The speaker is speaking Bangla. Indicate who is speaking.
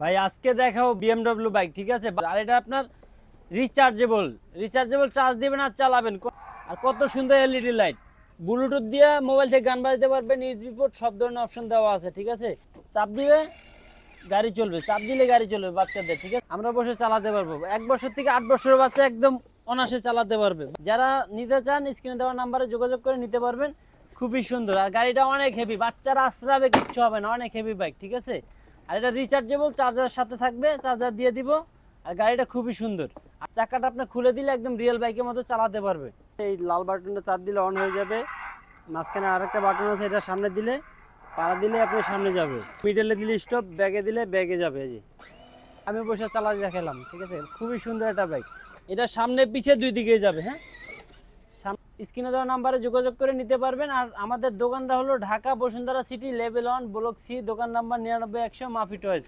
Speaker 1: ভাই আজকে দেখাও বিএমডব্লিউ বাইক, ঠিক আছে। আর এটা আপনার রিচার্জেবল রিচার্জেবল চার্জ দিবেন আর চালাবেন। আর কত সুন্দর এলইডি লাইট, ব্লুটুথ দিয়ে মোবাইল থেকে গান বাজাতে পারবেন, ইউএসবি পোর্ট, সব ধরনের অপশন দেওয়া আছে, ঠিক আছে। চাপ দিবে গাড়ি চলবে, চাপ দিলে গাড়ি চলবে বাচ্চাদের, ঠিক আছে। আমরা বসে চালাতে পারবো, 1 বছর থেকে 8 বছরের বাচ্চা একদম অনায়াসে চালাতে পারবে। যারা নিতে চান স্ক্রিনে দেওয়া নাম্বারে যোগাযোগ করে নিতে পারবেন। খুবই সুন্দর, আর গাড়িটা অনেক হেভি, বাচ্চারা আশ্রাবে কিচ্ছু হবে না, অনেক হেভি বাইক, ঠিক আছে। আর এটা রিচার্জেবল, চার্জারের সাথে থাকবে, চার্জার দিয়ে দিব। আর গাড়িটা খুবই সুন্দর, আর চাকাটা আপনি খুলে দিলে একদম রিয়েল বাইকের মতো চালাতে পারবে। এই লাল বাটনটা চাপ দিলে অন হয়ে যাবে। মাঝখানে আরেকটা বাটন আছে, এটা সামনে দিলে পাড়া দিলে আপনি সামনে যাবে, মিডলে দিলে স্টপ, ব্যাগে দিলে ব্যাগে যাবে। এই যে আমি বসে চালা দেখালাম, ঠিক আছে। খুবই সুন্দর একটা বাইক, এটা সামনে পিছে দুই দিকে যাবে। হ্যাঁ, স্ক্রিনে দেওয়া নাম্বারে যোগাযোগ করে নিতে পারবেন। আর আমাদের দোকানটা হলো Dhaka Bashundhara city, level 1, block C, দোকান নাম্বার 99 100, মাফি টয়েস।